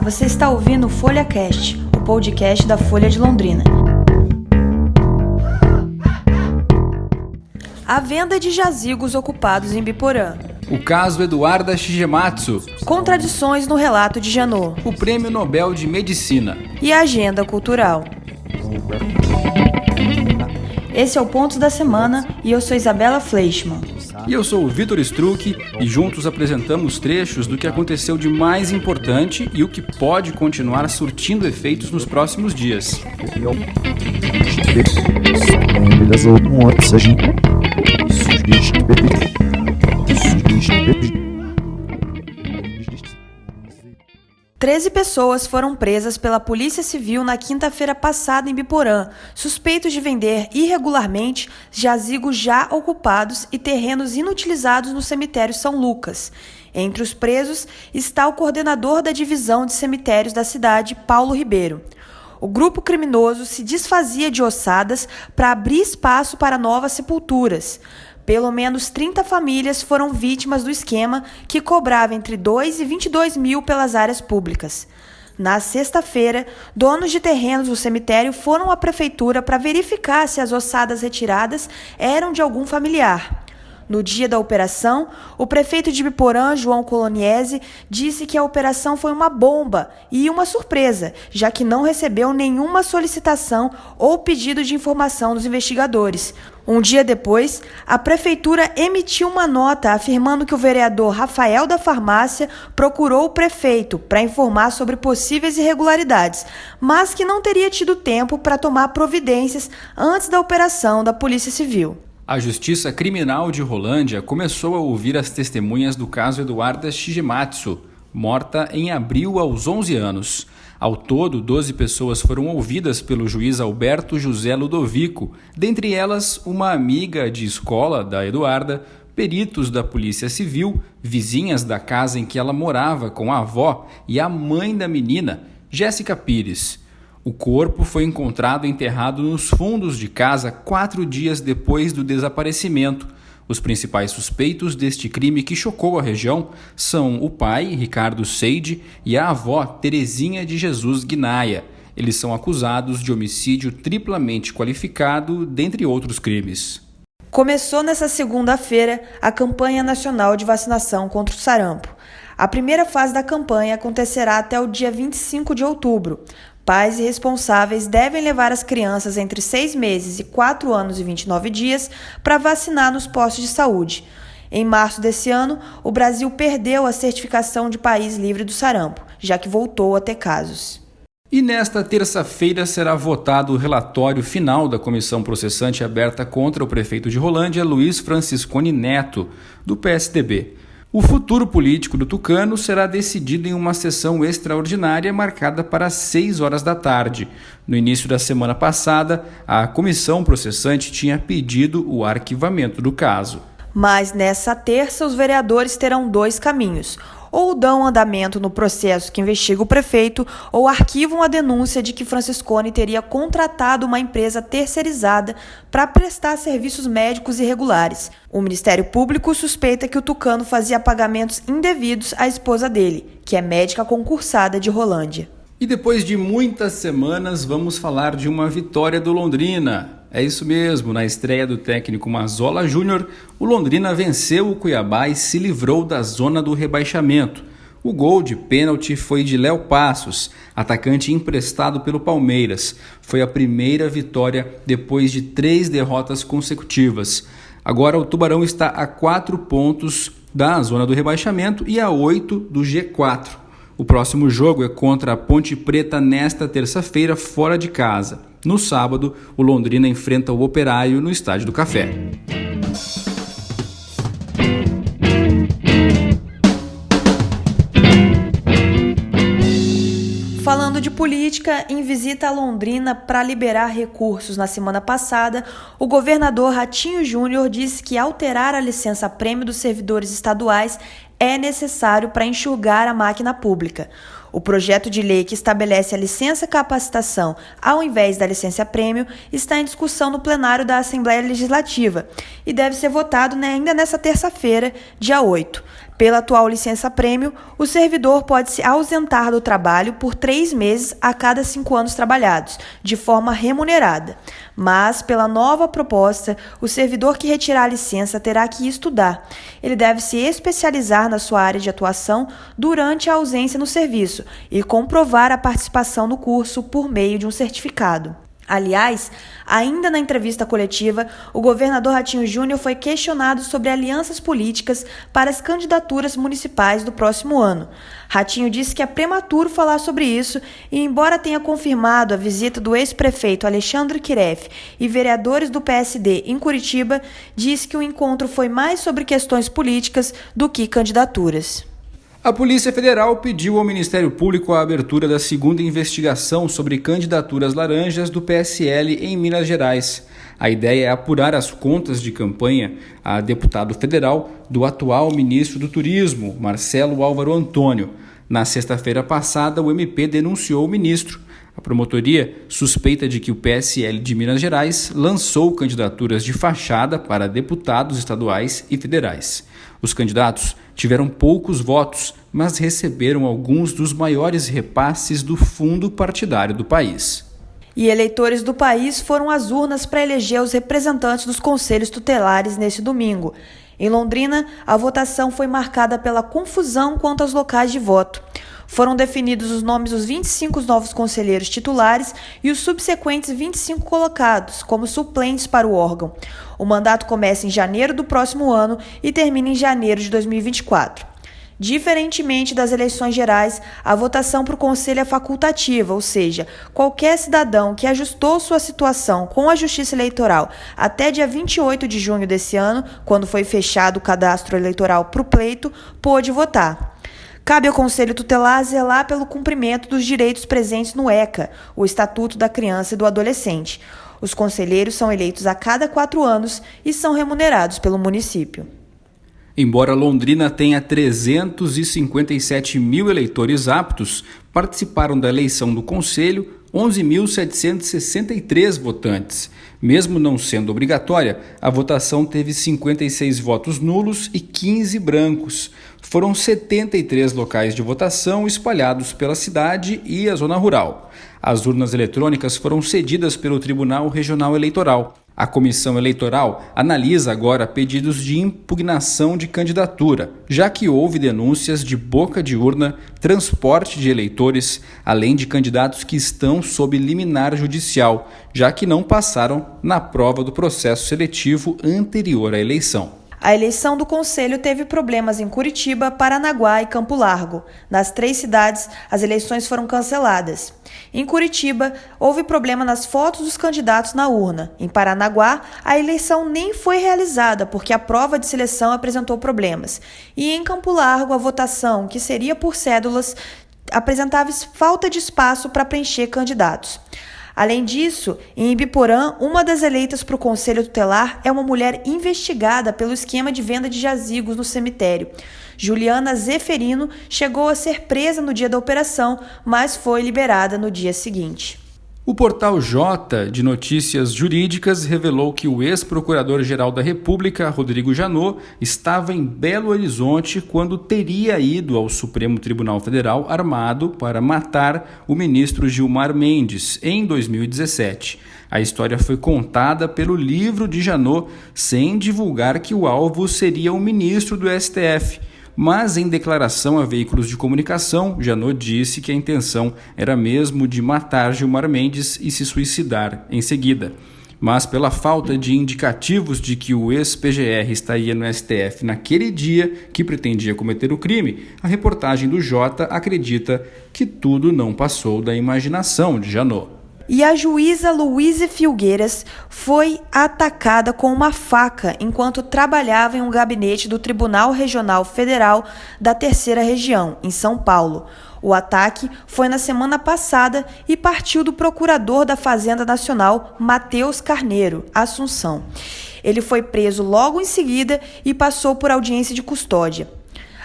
Você está ouvindo o FolhaCast, o podcast da Folha de Londrina. A venda de jazigos ocupados em Biporã. O caso Eduarda Shigematsu. Contradições no relato de Janot. O Prêmio Nobel de Medicina. E a agenda cultural. Esse é o Pontos da Semana e eu sou Isabela Fleischmann. E eu sou o Vitor Struck e juntos apresentamos trechos do que aconteceu de mais importante e o que pode continuar surtindo efeitos nos próximos dias. Treze pessoas foram presas pela Polícia Civil na quinta-feira passada em Biporã, suspeitos de vender irregularmente jazigos já ocupados e terrenos inutilizados no cemitério São Lucas. Entre os presos está o coordenador da divisão de cemitérios da cidade, Paulo Ribeiro. O grupo criminoso se desfazia de ossadas para abrir espaço para novas sepulturas. Pelo menos 30 famílias foram vítimas do esquema que cobrava entre 2 e 22 mil pelas áreas públicas. Na sexta-feira, donos de terrenos do cemitério foram à prefeitura para verificar se as ossadas retiradas eram de algum familiar. No dia da operação, o prefeito de Biporã, João Coloniese, disse que a operação foi uma bomba e uma surpresa, já que não recebeu nenhuma solicitação ou pedido de informação dos investigadores. Um dia depois, a prefeitura emitiu uma nota afirmando que o vereador Rafael da Farmácia procurou o prefeito para informar sobre possíveis irregularidades, mas que não teria tido tempo para tomar providências antes da operação da Polícia Civil. A Justiça Criminal de Rolândia começou a ouvir as testemunhas do caso Eduarda Shigematsu, morta em abril aos 11 anos. Ao todo, 12 pessoas foram ouvidas pelo juiz Alberto José Ludovico, dentre elas uma amiga de escola da Eduarda, peritos da Polícia Civil, vizinhas da casa em que ela morava com a avó e a mãe da menina, Jéssica Pires. O corpo foi encontrado enterrado nos fundos de casa 4 dias depois do desaparecimento. Os principais suspeitos deste crime que chocou a região são o pai, Ricardo Seide, e a avó, Terezinha de Jesus Guinaia. Eles são acusados de homicídio triplamente qualificado, dentre outros crimes. Começou nesta segunda-feira a campanha nacional de vacinação contra o sarampo. A primeira fase da campanha acontecerá até o dia 25 de outubro. Pais e responsáveis devem levar as crianças entre 6 meses e 4 anos e 29 dias para vacinar nos postos de saúde. Em março desse ano, o Brasil perdeu a certificação de país livre do sarampo, já que voltou a ter casos. E nesta terça-feira será votado o relatório final da comissão processante aberta contra o prefeito de Rolândia, Luiz Franciscone Neto, do PSDB. O futuro político do tucano será decidido em uma sessão extraordinária marcada para as 6 horas da tarde. No início da semana passada, a comissão processante tinha pedido o arquivamento do caso. Mas nessa terça, os vereadores terão 2 caminhos. Ou dão andamento no processo que investiga o prefeito, ou arquivam a denúncia de que Franciscone teria contratado uma empresa terceirizada para prestar serviços médicos irregulares. O Ministério Público suspeita que o tucano fazia pagamentos indevidos à esposa dele, que é médica concursada de Rolândia. E depois de muitas semanas, vamos falar de uma vitória do Londrina. É isso mesmo, na estreia do técnico Mazzola Júnior, o Londrina venceu o Cuiabá e se livrou da zona do rebaixamento. O gol de pênalti foi de Léo Passos, atacante emprestado pelo Palmeiras. Foi a primeira vitória depois de 3 derrotas consecutivas. Agora o Tubarão está a 4 pontos da zona do rebaixamento e a 8 do G4. O próximo jogo é contra a Ponte Preta nesta terça-feira, fora de casa. No sábado, o Londrina enfrenta o Operário no Estádio do Café. Falando de política, em visita a Londrina para liberar recursos na semana passada, o governador Ratinho Júnior disse que alterar a licença-prêmio dos servidores estaduais é necessário para enxugar a máquina pública. O projeto de lei que estabelece a licença-capacitação ao invés da licença-prêmio está em discussão no plenário da Assembleia Legislativa e deve ser votado ainda nesta terça-feira, dia 8. Pela atual licença-prêmio, o servidor pode se ausentar do trabalho por 3 meses a cada 5 anos trabalhados, de forma remunerada. Mas, pela nova proposta, o servidor que retirar a licença terá que estudar. Ele deve se especializar na sua área de atuação durante a ausência no serviço e comprovar a participação no curso por meio de um certificado. Aliás, ainda na entrevista coletiva, o governador Ratinho Júnior foi questionado sobre alianças políticas para as candidaturas municipais do próximo ano. Ratinho disse que é prematuro falar sobre isso e, embora tenha confirmado a visita do ex-prefeito Alexandre Kiref e vereadores do PSD em Curitiba, disse que o encontro foi mais sobre questões políticas do que candidaturas. A Polícia Federal pediu ao Ministério Público a abertura da segunda investigação sobre candidaturas laranjas do PSL em Minas Gerais. A ideia é apurar as contas de campanha a deputado federal do atual ministro do Turismo, Marcelo Álvaro Antônio. Na sexta-feira passada, o MP denunciou o ministro. A promotoria suspeita de que o PSL de Minas Gerais lançou candidaturas de fachada para deputados estaduais e federais. Os candidatos tiveram poucos votos, mas receberam alguns dos maiores repasses do fundo partidário do país. E eleitores do país foram às urnas para eleger os representantes dos conselhos tutelares neste domingo. Em Londrina, a votação foi marcada pela confusão quanto aos locais de voto. Foram definidos os nomes dos 25 novos conselheiros titulares e os subsequentes 25 colocados como suplentes para o órgão. O mandato começa em janeiro do próximo ano e termina em janeiro de 2024. Diferentemente das eleições gerais, a votação para o conselho é facultativa, ou seja, qualquer cidadão que ajustou sua situação com a Justiça Eleitoral até dia 28 de junho desse ano, quando foi fechado o cadastro eleitoral para o pleito, pôde votar. Cabe ao Conselho Tutelar zelar pelo cumprimento dos direitos presentes no ECA, o Estatuto da Criança e do Adolescente. Os conselheiros são eleitos a cada 4 anos e são remunerados pelo município. Embora Londrina tenha 357 mil eleitores aptos, participaram da eleição do Conselho 11.763 votantes. Mesmo não sendo obrigatória, a votação teve 56 votos nulos e 15 brancos. Foram 73 locais de votação espalhados pela cidade e a zona rural. As urnas eletrônicas foram cedidas pelo Tribunal Regional Eleitoral. A Comissão Eleitoral analisa agora pedidos de impugnação de candidatura, já que houve denúncias de boca de urna, transporte de eleitores, além de candidatos que estão sob liminar judicial, já que não passaram na prova do processo seletivo anterior à eleição. A eleição do Conselho teve problemas em Curitiba, Paranaguá e Campo Largo. Nas 3 cidades, as eleições foram canceladas. Em Curitiba, houve problema nas fotos dos candidatos na urna. Em Paranaguá, a eleição nem foi realizada porque a prova de seleção apresentou problemas. E em Campo Largo, a votação, que seria por cédulas, apresentava falta de espaço para preencher candidatos. Além disso, em Ibiporã, uma das eleitas para o Conselho Tutelar é uma mulher investigada pelo esquema de venda de jazigos no cemitério. Juliana Zeferino chegou a ser presa no dia da operação, mas foi liberada no dia seguinte. O portal J de Notícias Jurídicas revelou que o ex-procurador-geral da República, Rodrigo Janot, estava em Belo Horizonte quando teria ido ao Supremo Tribunal Federal armado para matar o ministro Gilmar Mendes em 2017. A história foi contada pelo livro de Janot, sem divulgar que o alvo seria o ministro do STF. Mas, em declaração a veículos de comunicação, Janot disse que a intenção era mesmo de matar Gilmar Mendes e se suicidar em seguida. Mas, pela falta de indicativos de que o ex-PGR estaria no STF naquele dia que pretendia cometer o crime, a reportagem do Jota acredita que tudo não passou da imaginação de Janot. E a juíza Luíse Filgueiras foi atacada com uma faca enquanto trabalhava em um gabinete do Tribunal Regional Federal da Terceira Região, em São Paulo. O ataque foi na semana passada e partiu do procurador da Fazenda Nacional, Matheus Carneiro, Assunção. Ele foi preso logo em seguida e passou por audiência de custódia.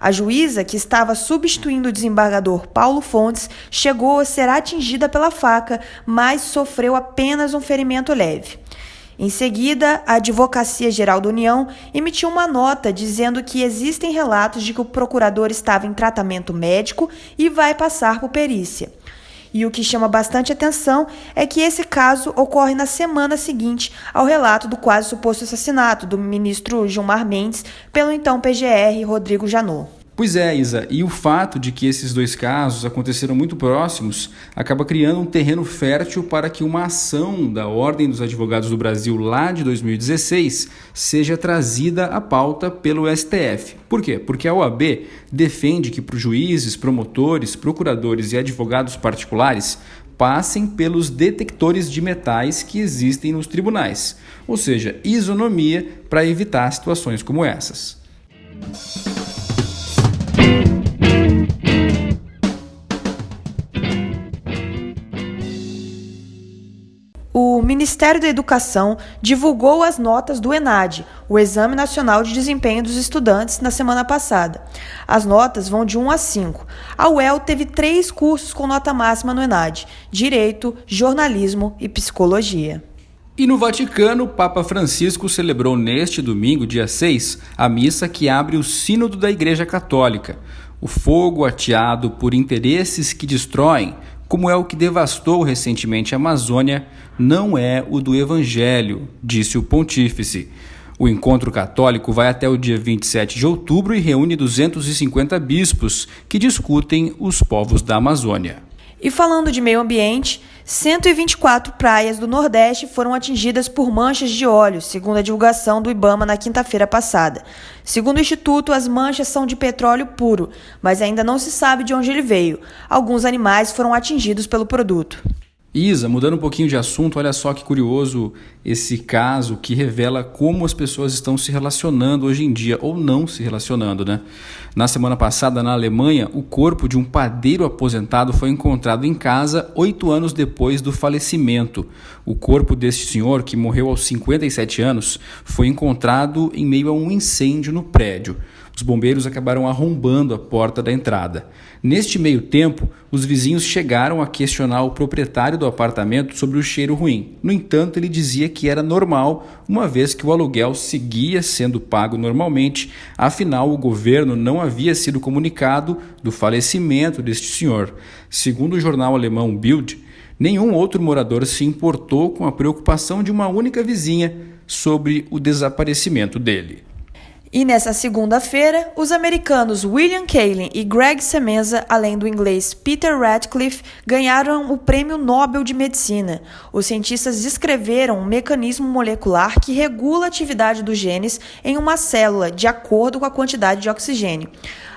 A juíza, que estava substituindo o desembargador Paulo Fontes, chegou a ser atingida pela faca, mas sofreu apenas um ferimento leve. Em seguida, a Advocacia Geral da União emitiu uma nota dizendo que existem relatos de que o procurador estava em tratamento médico e vai passar por perícia. E o que chama bastante atenção é que esse caso ocorre na semana seguinte ao relato do quase suposto assassinato do ministro Gilmar Mendes pelo então PGR Rodrigo Janot. Pois é, Isa, e o fato de que esses dois casos aconteceram muito próximos acaba criando um terreno fértil para que uma ação da Ordem dos Advogados do Brasil lá de 2016 seja trazida à pauta pelo STF. Por quê? Porque a OAB defende que para os juízes, promotores, procuradores e advogados particulares passem pelos detectores de metais que existem nos tribunais, ou seja, isonomia para evitar situações como essas. O Ministério da Educação divulgou as notas do ENAD, o Exame Nacional de Desempenho dos Estudantes, na semana passada. As notas vão de 1 a 5. A UEL teve 3 cursos com nota máxima no ENAD: Direito, Jornalismo e Psicologia. E no Vaticano, o Papa Francisco celebrou neste domingo, dia 6, a missa que abre o Sínodo da Igreja Católica. O fogo ateado por interesses que destroem, como é o que devastou recentemente a Amazônia, não é o do Evangelho, disse o pontífice. O encontro católico vai até o dia 27 de outubro e reúne 250 bispos que discutem os povos da Amazônia. E falando de meio ambiente, 124 praias do Nordeste foram atingidas por manchas de óleo, segundo a divulgação do IBAMA na quinta-feira passada. Segundo o Instituto, as manchas são de petróleo puro, mas ainda não se sabe de onde ele veio. Alguns animais foram atingidos pelo produto. Isa, mudando um pouquinho de assunto, olha só que curioso esse caso que revela como as pessoas estão se relacionando hoje em dia, ou não se relacionando, né? Na semana passada, na Alemanha, o corpo de um padeiro aposentado foi encontrado em casa 8 anos depois do falecimento. O corpo deste senhor, que morreu aos 57 anos, foi encontrado em meio a um incêndio no prédio. Os bombeiros acabaram arrombando a porta da entrada. Neste meio tempo, os vizinhos chegaram a questionar o proprietário do apartamento sobre o cheiro ruim. No entanto, ele dizia que era normal, uma vez que o aluguel seguia sendo pago normalmente, afinal o governo não havia sido comunicado do falecimento deste senhor. Segundo o jornal alemão Bild, nenhum outro morador se importou com a preocupação de uma única vizinha sobre o desaparecimento dele. E nessa segunda-feira, os americanos William Kaelin e Greg Semenza, além do inglês Peter Ratcliffe, ganharam o Prêmio Nobel de Medicina. Os cientistas descreveram um mecanismo molecular que regula a atividade dos genes em uma célula de acordo com a quantidade de oxigênio.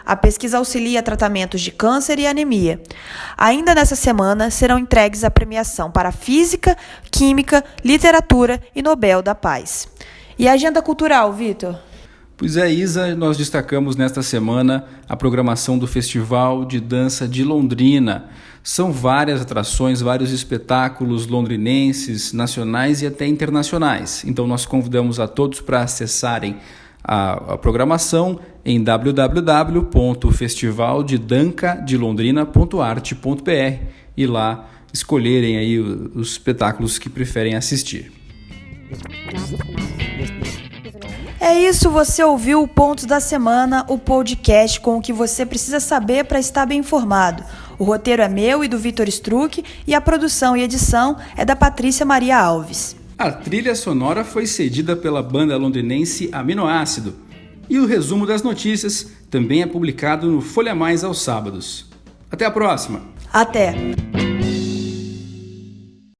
A pesquisa auxilia tratamentos de câncer e anemia. Ainda nessa semana, serão entregues a premiação para Física, Química, Literatura e Nobel da Paz. E a agenda cultural, Vitor? Pois é, Isa, nós destacamos nesta semana a programação do Festival de Dança de Londrina. São várias atrações, vários espetáculos londrinenses, nacionais e até internacionais. Então nós convidamos a todos para acessarem a programação em www.festivaldedancadelondrina.arte.br e lá escolherem aí os espetáculos que preferem assistir. É isso, você ouviu o Pontos da Semana, o podcast com o que você precisa saber para estar bem informado. O roteiro é meu e do Vitor Struck e a produção e edição é da Patrícia Maria Alves. A trilha sonora foi cedida pela banda londrinense Aminoácido. E o resumo das notícias também é publicado no Folha Mais aos sábados. Até a próxima! Até!